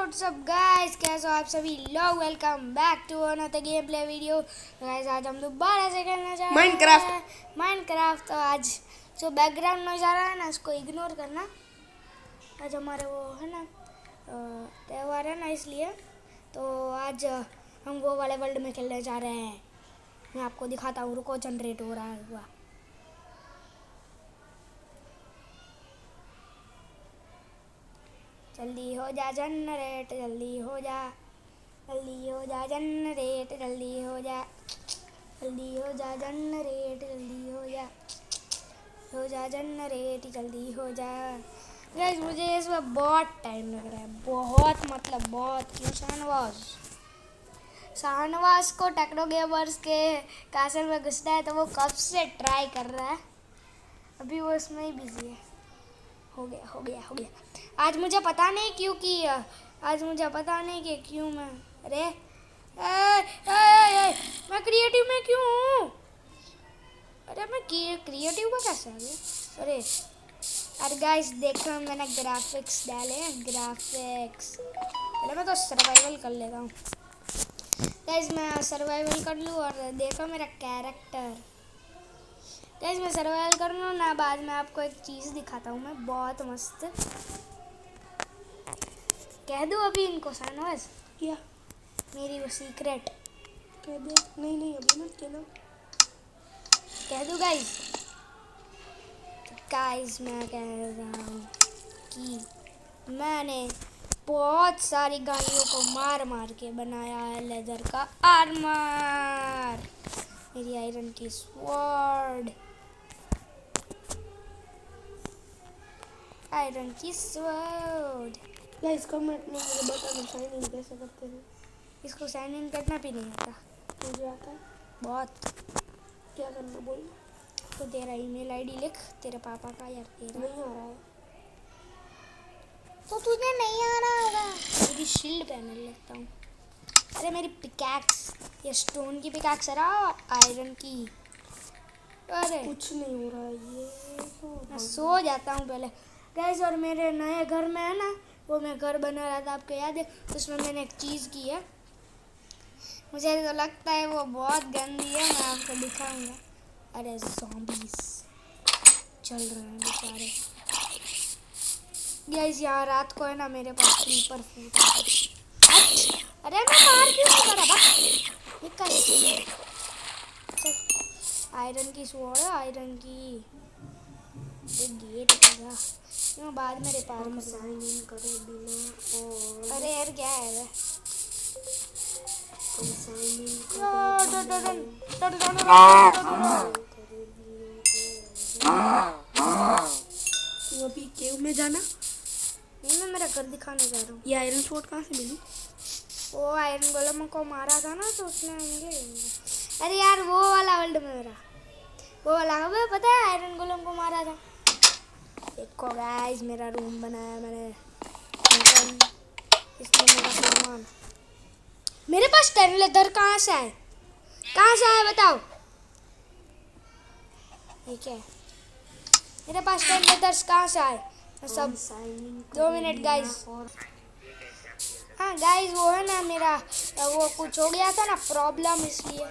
WhatsApp guys, कैसे हो आप सभी लोग। Welcome back to another gameplay video. Guys आज हम दोबारा से खेलना चाह रहे हैं माइनक्राफ्ट। तो आज जो बैकग्राउंड नॉइज आ रहा है ना, उसको इग्नोर करना। आज हमारे वो है ना त्यौहार है ना, इसलिए तो आज हम वो वाले वर्ल्ड में खेलने जा रहे हैं। मैं आपको दिखाता हूँ, रुको, जनरेट हो रहा है हुआ। जल्दी हो जा जनरेट, जल्दी हो जा, जल्दी हो जा जनरेट, जल्दी हो जा, जल्दी हो जा जनरेट, जल्दी हो जा जनरेट, जल्दी हो जा। गाइस मुझे इसमें बहुत टाइम लग रहा है, बहुत मतलब बहुत। क्यों? शाहनवाज को टेक्नो गेमर्स के कैसल में घुसना है, तो वो कब से ट्राई कर रहा है। अभी वो इसमें ही बिजी है। हो गया। आज मुझे पता नहीं क्यों मैं अरे मैं क्रिएटिव में क्यों हूँ? अरे मैं क्रिएटिव में कैसे आ गया? अरे गाइस देखो, मैंने ग्राफिक्स डाले हैं, ग्राफिक्स। पहले मैं तो सर्वाइवल कर लेता हूँ। गाइस मैं सर्वाइवल कर लूँ और देखो मेरा कैरेक्टर। गाइस मैं सर्वाइवल कर लूँ ना, बाद में आपको एक चीज़ दिखाता हूँ मैं, बहुत मस्त। कह दूँ अभी इनको शाहनवाज? क्या? मेरी वो सीक्रेट कह दे। नहीं अभी मत कहना। कह दूँ गाइस मैं कह रहा हूँ कि मैंने बहुत सारी गाड़ियों को मार के बनाया है लेदर का आर्मर। मेरी आयरन की स्वॉर्ड, गाइस कमेंट में मुझे बताना साइन इन कैसे करते हैं। इसको साइन इन करना भी नहीं आता। मुझे आता है बहुत। क्या करना बोल? तो तेरा ईमेल आईडी लिख, तेरे पापा का। यार तेरा नहीं आ रहा है तो तुझे नहीं आ रहा होगा। मेरी शील्ड पहन लेता हूँ। अरे मेरी पिकैक्स, ये स्टोन की पिकैक्स है और आयरन की। अरे कुछ नहीं हो रहा है ये। मैं सो जाता हूँ पहले गाइस। और मेरे नए घर में है ना, वो मैं घर बना रहा था, आपको याद है? उसमें मैंने एक चीज़ की है, मुझे तो लगता है वो बहुत गंदी है, मैं आपको दिखाऊंगा। अरे ज़ॉम्बीज़ चल रहे हैं बेचारे। गाइस यहाँ रात को है ना, मेरे पास क्रीपर फूट है। अरे मैं मार क्यों नहीं करा? आयरन की स्वॉर्ड है, आयरन की एक गेट लगा, मैं बाद में रिपेयर कर साइन इन करे बिना। और अरे यार क्या है साइन इन तू अभी केव में जाना। नहीं, मैं मेरा घर दिखाने जा रहा हूँ। ये आयरन स्वॉर्ड कहाँ से मिली? वो आयरन गोलम को मारा था ना, तो उसने मुझे। अरे यार वो वाला वर्ल्ड में मेरा वो वाला, हमें पता है आयरन गोलम को मारा था। देखो गाइस मेरा रूम बनाया मैंने, इसमें मेरा सामान। मेरे पास 10 लेदर कहाँ से आए बताओ? ठीक है, मेरे पास 10 लेदर्स कहाँ से आए? सब 2 मिनट गाइस। हाँ गाइस वो है ना, मेरा वो कुछ हो गया था ना प्रॉब्लम, इसलिए।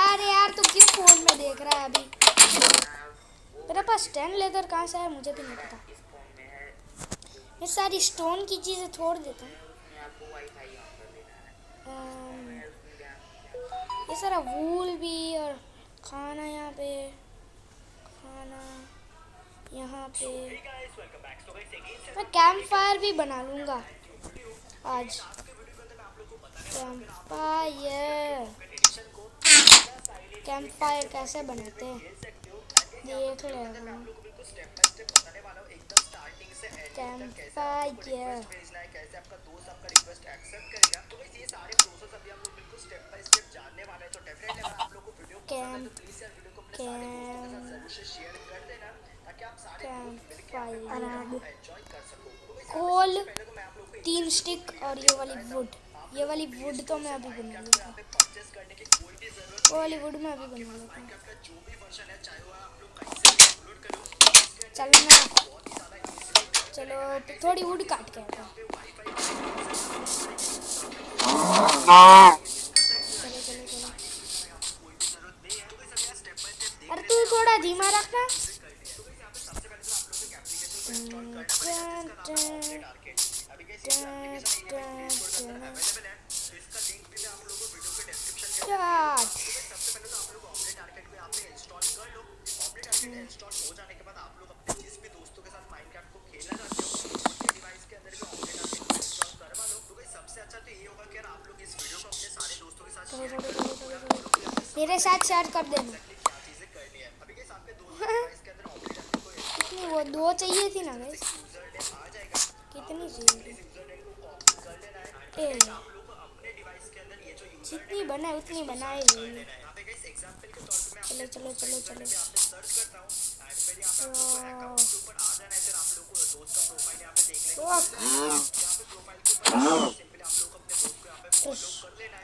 अरे यार तू क्यों फोन में देख रहा है अभी? मेरे पास 10 लेदर कहाँ से है मुझे भी नहीं पता। मैं सारी स्टोन की चीज़ें छोड़ देता हूँ। ये सारा वूल भी, और खाना यहाँ पे मैं कैंप फायर भी बना लूँगा आज। कैंप फायर कैसे बनाते हैं देख ले। कैंप फायर कोल 3 स्टिक और ये वाली वुड तो मैं अभी बना लूँगा। वो वाली वुड में अभी बना लेता हूँ। चल चलो थोड़ी वुड काट के आता हूँ। चलो चलो चलो। अरे तू थोड़ा धीमा रखना। मेरे साथ शेयर कर देना। कितनी वो दो चाहिए थी ना गाइस? कितनी चाहिए थी? जितनी बनाए उतनी बनाए। चलो चलो चलो चलो।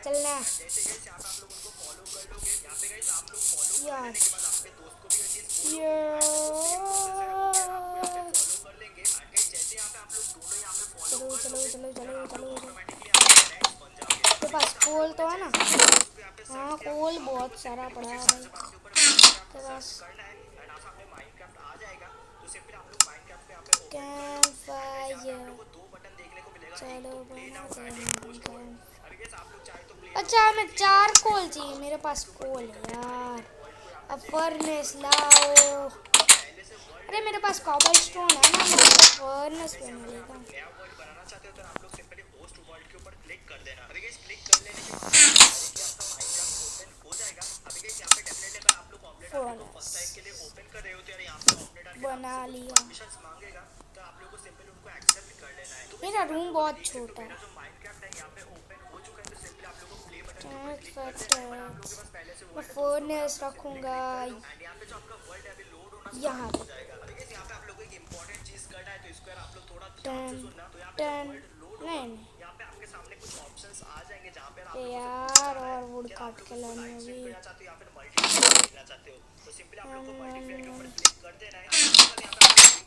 चलना यार। चलो चलो चलो चलो चलो। पास कोल तो है ना? हाँ कोल बहुत सारा पड़ा है भाई के पास। कैंप फायर चलो बनाते हैं कैंप। अच्छा हमें 4 कोल चाहिए। मेरे पास कोल है यार। अब फर्नेस लाओ। अरे मेरे पास कॉपर स्टोन है ना, मैं फर्नेस बना लेता हूँ। बना लिया। मेरा रूम बहुत छोटा है। मैं फर्नेस रखूँगा यहाँ पे। 10 नहीं यार और वुड काट के लानी होगी।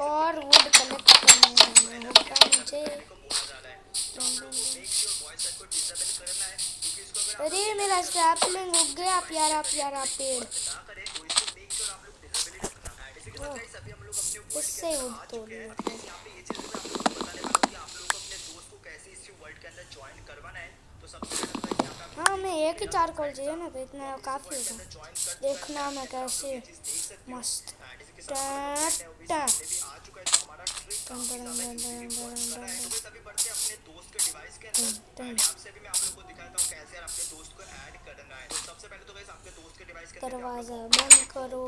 और वुड कलेक्ट करने जाना होगा मुझे। अरे मेरा सैपलिंग उग गया प्यारा प्यारा पेड़। इससे वुड तोड़ लेते हैं। हाँ मैं एक ही 4 कॉल चाहिए ना, तो इतना काफ़ी होगा। देखना मैं कैसे मस्त दरवाजा बंद करो।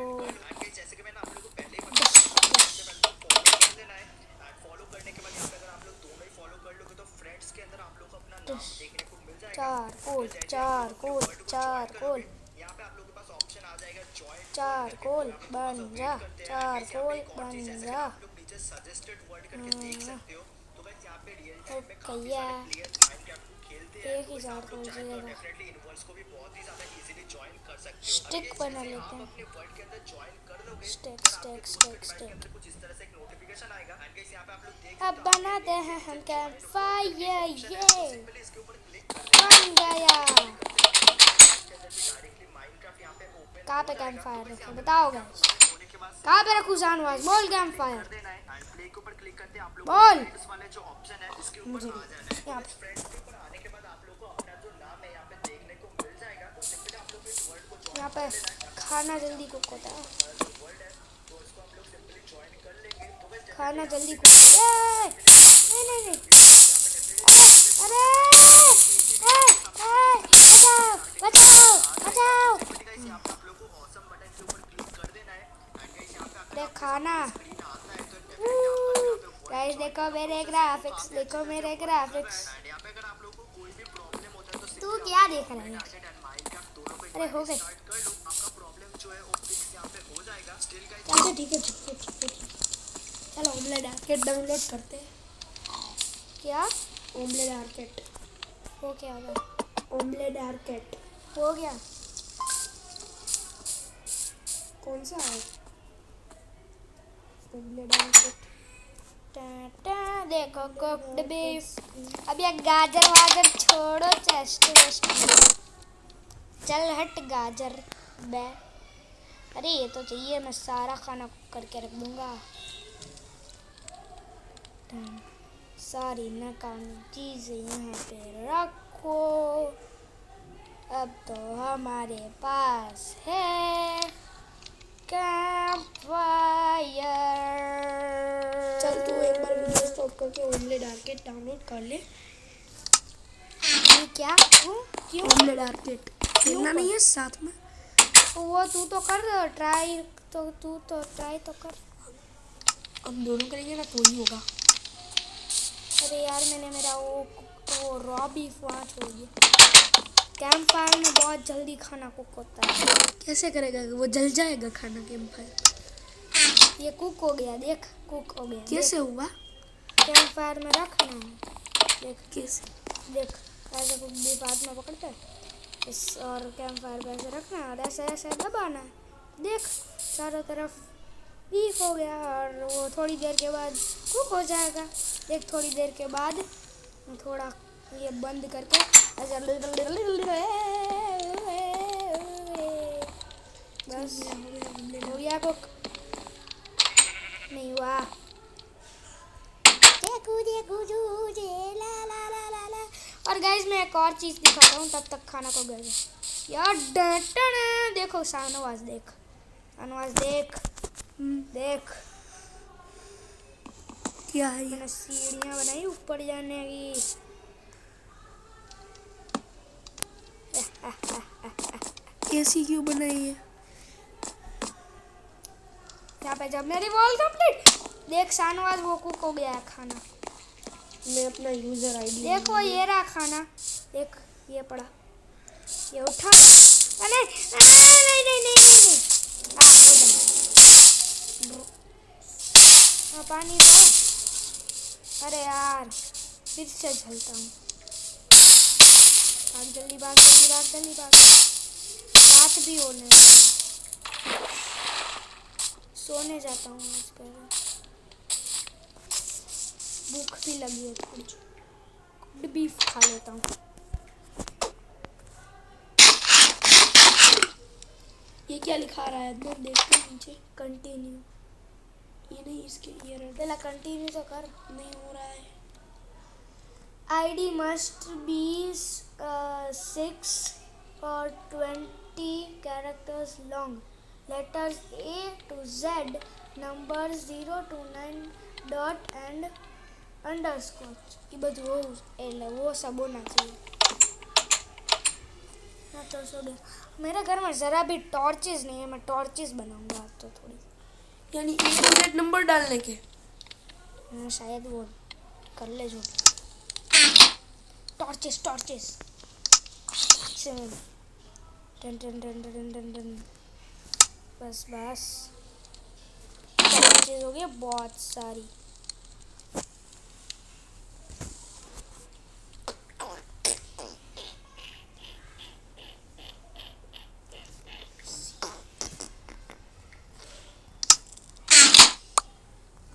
चार कोल 4 कोल बन जा। 4 कोल बन जा। भैया एक ही 4 कोल चाहिए। स्टिक बना लेते हैं। Stick stick stick stick. अब बनाते हैं हम कैंप फायर। ये बन गया। कहाँ पे कैंप फायर रखे बताओ गाइस? कहाँ पे रखूँ जानवाज? बोल कैंप फायर बोल मुझे यहाँ पे। यहाँ पे खाना जल्दी कुक होता है। खाना जल्दी कुक। नहीं नहीं नहीं। अरे बचाओ बचाओ। देख खाना। गाइस देखो मेरे ग्राफिक्स, देखो मेरे ग्राफिक्स। तू क्या देख रहा है? अरे हो गए। चलो ठीक है। चलो ओमलेट आर्केड डाउनलोड करते हैं। क्या? ओमलेट आर्केड हो क्या होगा? ओमलेट आर्केड हो गया। कौन सा है ओमलेट आर्केड? देखो कुक्ड बीफ। अब ये गाजर वाजर छोड़ो, चेस्ट वेस्ट चल हट गाजर बे। अरे ये तो चाहिए, मैं सारा खाना कुक करके रख दूंगा। सारी नाकामी चीज़ें यहाँ पे रखो। अब तो हमारे पास है कैंप फायर। चल तू एक बार वीडियो स्टॉप करके ओमलेट आर्केड डाउनलोड कर ले। ये क्या? क्यों ओमलेट आर्केड खेलना नहीं है साथ में? वो तू तो कर ट्राई, तो तू तो ट्राई तो कर। हम दोनों करेंगे ना तो ही होगा। अरे यार मैंने मेरा वो रॉ बीफ वहाँ छोड़ दिया। कैंप फायर में बहुत जल्दी खाना कुक होता है। कैसे करेगा? वो जल जाएगा खाना कैंप फायर। ये कुक हो गया, देख कुक हो गया। कैसे हुआ? कैंप फायर में रखना है, देख कैसे? देख ऐसे कुक बीफ हाथ में पकड़ते हैं इस, और कैंप फायर पे ऐसे रखना है और ऐसे ऐसे दबाना है। देख चारों तरफ बीफ हो गया और वो थोड़ी देर के बाद कुक हो जाएगा। देख थोड़ी देर के बाद थोड़ा ये बंद करके ऐसे बस हो गया कुक। नहीं हुआ। और गाइस मैं एक और चीज़ दिखाता हूँ, तब तक खाना को गल यार। देखो शाहनवाज, देख शाहनवाज, देख देख क्या है? मैंने सीढ़ियाँ बनाई ऊपर जाने की। ऐसी क्यों बनाई है? यहाँ पे जब मेरी वॉल कंप्लीट, देख शाहनवाज वो कुक हो गया है खाना। मैं अपना यूजर आईडी देखो ये रहा खाना, देख ये पड़ा, ये उठा। नहीं नहीं नहीं नहीं नहीं पानी था। अरे यार फिर से झलता हूँ। जल्दी बात जल्दी बात जल्दी बात भी होने लगी। सोने जाता हूँ आज पहले, भूख भी लगी है थोड़ी, बीफ खा लेता हूँ। ये क्या लिखा रहा है अंदर? देखते नीचे। कंटिन्यू। ये नहीं, इसके ये पहला कंटिन्यू तो कर। नहीं हो रहा है। ID must be 6 or 20 characters long. Letters A to Z, numbers 0 to 9 dot and underscore. ये બધું હોવું એટલે वो सब होना चाहिए। हाँ तो सो गया। मेरे घर में ज़रा भी टॉर्चेस नहीं है, मैं टॉर्चेस बनाऊंगा आज तो थोड़ी। यानी A to Z नंबर डालने के? हाँ शायद वो कर ले जो टॉर्चेस टन टन टन टन टन टन। बस टॉर्चेस हो गई बहुत सारी।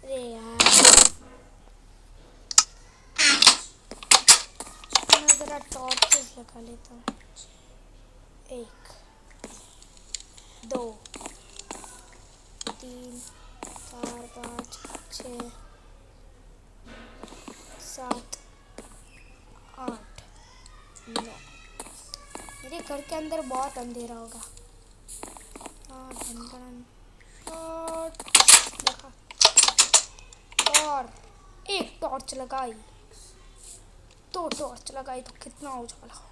अरे यार मैं ज़रा टॉर्चेस लगा लेता हूँ। 1 2 3 4 5 6 7 8 9। मेरे घर के अंदर बहुत अंधेरा होगा। देखा, और एक टॉर्च लगाई, 2 टॉर्च लगाई तो कितना उजाला हो गया।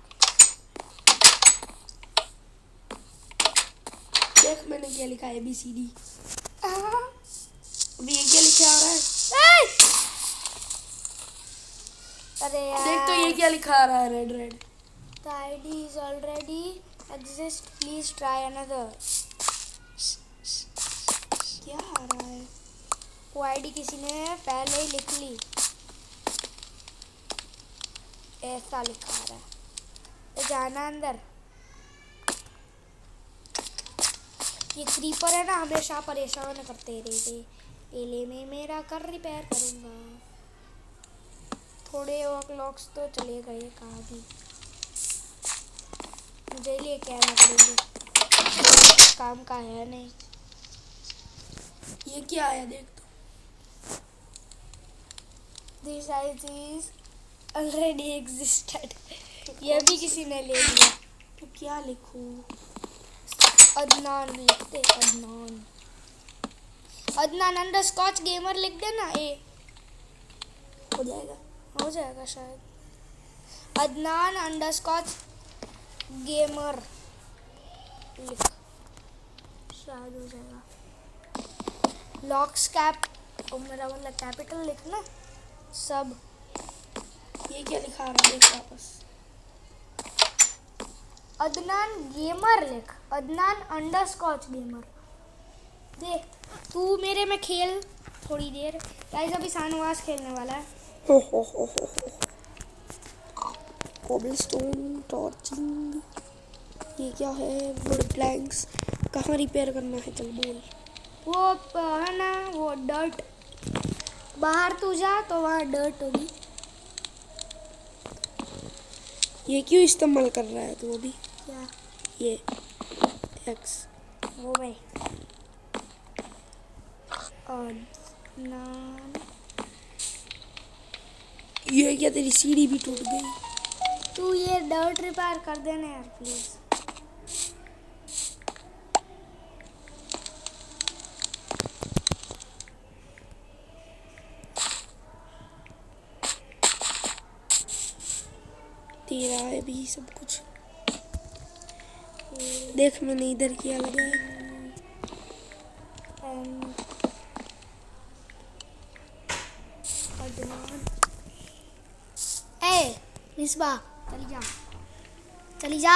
देख मैंने क्या लिखा है ABCD। अभी ये क्या लिखा आ रहा है? अरे यार देख तो ये क्या लिखा आ रहा है red. The ID is already exist, please try another। क्या आ रहा है? वो ID किसी ने पहले ही लिख ली, ऐसा लिखा आ रहा है। तो जाना अंदर। ये क्रीपर है ना, हमेशा परेशान करते रहते। पहले मैं मेरा कर रिपेयर करूँगा, थोड़े और क्लॉक्स तो चले गए कहाँ भी। मुझे ही लेके आना पड़ेंगे, काम का है नहीं। ये क्या आया देख तो। This is already existed. ये भी किसी ने ले लिया। तो क्या लिखूं? अदनान लिखते, अदनान अदनान अंडरस्कॉच गेमर लिख देना। हो जाएगा। हो जाएगा शायद। अदनान अंडरस्कॉच गेमर लिख, शायद हो जाएगा। लॉक्स कैप, मेरा मतलब कैपिटल लिखना सब। ये क्या लिखा रहा है देख वापस। अदनान गेमर लिख, अदनान अंडरस्कॉच गेमर। देख तू मेरे में खेल थोड़ी देर। गाइस अभी शानवास खेलने वाला है। हो। कोबलस्टोन टॉर्चिंग, ये क्या है? Would planks. कहाँ रिपेयर करना है चल बोल। वो है ना वो डर्ट, बाहर तू जा तो वहाँ डर्ट होगी। ये क्यों इस्तेमाल कर रहा है तू अभी? क्या? ये एक्स। वो भाई अदनान। ये क्या तेरी सीढ़ी भी टूट गई? तू ये डर्ट रिपेयर कर देना यार प्लीज। तेरा है भी सब कुछ। देख मैंने इधर किया लगा है। ए मिसबा चली जा।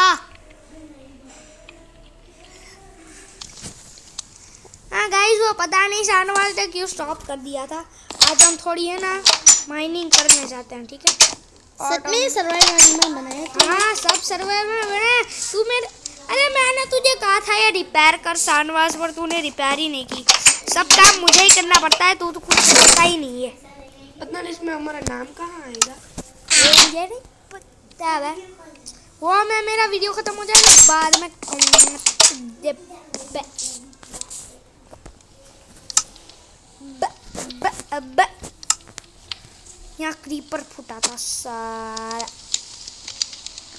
हाँ गाइस वो पता नहीं शानवास ने क्यों स्टॉप कर दिया था। आज हम थोड़ी है ना माइनिंग करने जाते हैं, ठीक है? सच में सर्वाइवल में बनाया था? हाँ सब सर्वाइवल में बनाया। तू मेरे, अरे मैंने तुझे कहा था ये रिपेयर कर शानवास, पर तूने रिपेयर ही नहीं की। सब काम मुझे ही करना पड़ता है, तू तो कुछ करता ही नहीं है। पता नहीं इसमें हमारा नाम कहाँ आएगा? वो मुझे नहीं पता है। वो मैं मेरा वीडियो खत्म हो जाए बाद में यहाँ क्रीपर फुटा था सारा।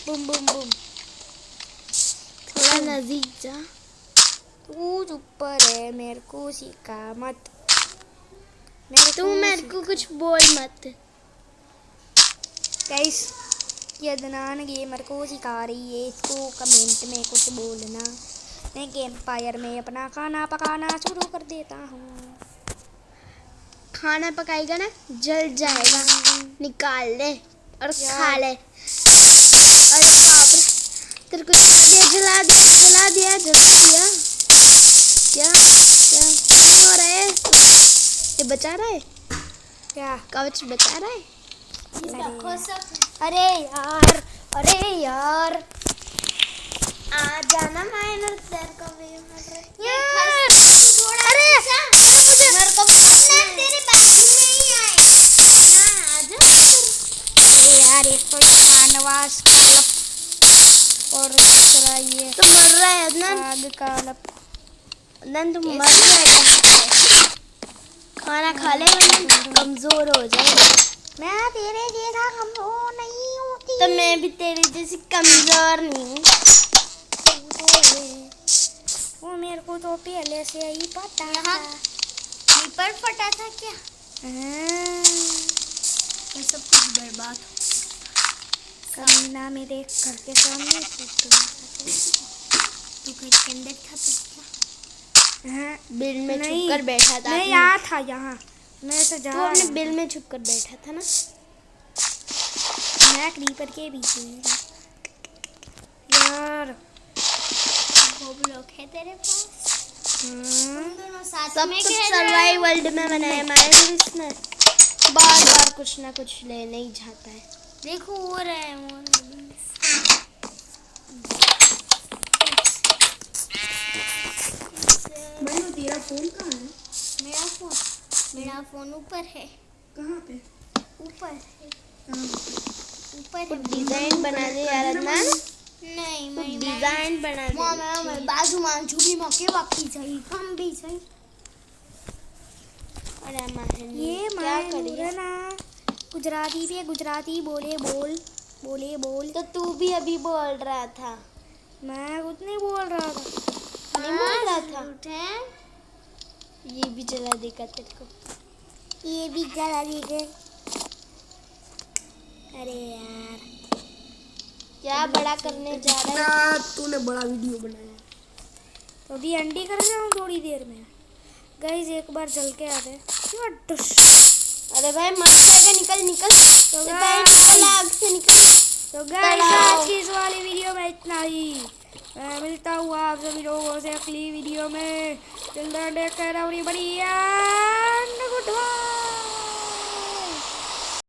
Boom boom boom. थोड़ा नजदीक जा। तू ऊपर है, मेरे को सिखा मत। तू मेरे को कुछ बोल मत। गाइस ये अदनान गेमर को सिखा रही है, इसको कमेंट में कुछ बोलना। मैं गेम फायर में अपना खाना पकाना शुरू कर देता हूँ। खाना पकाएगा ना जल जाएगा, निकाल ले और खा ले। अरे बाप रे, तेरे को जला दिया क्या हो रहा है? ये बचा रहा है क्या? कवच बचा रहा है? अरे यार आ जाना माइनर तेरे को भी यार। अरे मुझे मेरे को तेरे बाजू में ही आएगा ना, आजा। अरे यार एक तो शानवास और दूसरा ये तो मर रहा है अदनान। आग का अदनान तुम मर जाएगा। खाना खा ले वरना कमजोर हो जाएगा। मैं तेरे जैसा कमजोर नहीं होती। तो मैं भी तेरे जैसी कमजोर नहीं हूँ। वो मेरे को तो पहले से ही पता था। पर फटा था क्या? ये सब कुछ बर्बाद कमीना मेरे घर के सामने तू घर के अंदर था तो हाँ बिल में नहीं, छुप कर बैठा था। मैं यहाँ था, यहाँ मैं से जा तू अपने बिल में छुप कर बैठा था ना। मैं क्रीपर के पीछे यार। वो ब्लॉक है तेरे पास? हाँ। सब कुछ सर्वाइवल में बनाया मैंने। इसने बार बार कुछ ना कुछ लेने ही जाता है। देखो हो रहा है वो। मनु तेरा फोन कहाँ है? मेरा फोन ऊपर है। कहाँ पे? ऊपर है। ऊपर डिजाइन बना दे यार अदनान, नहीं तू डिजाइन बना दे। मैं बाजू में छुपी में के बाकी सही हम भी सही अरे माहिर ये क्या मैं करिए? ना गुजराती पे गुजराती बोले बोल तो तू भी अभी बोल रहा था। मैं कुछ नहीं बोल रहा था। नहीं बोल रहा था। ये भी जला देगा तेरे को। ये भी जला देंगे। अरे यार क्या बड़ा करने जा रहा है? तूने बड़ा वीडियो बनाया तो अभी एंडी कर रहा हूँ थोड़ी देर में। गाइस एक बार चल के आ गए। अरे भाई मर जाएगा, निकल निकल। तो निकल आग से निकल। तो गाइस आज की इस वाली वीडियो में इतना ही। मैं मिलता हूँ आप सभी लोगों से अगली वीडियो में। Till then take care everybody and good bye.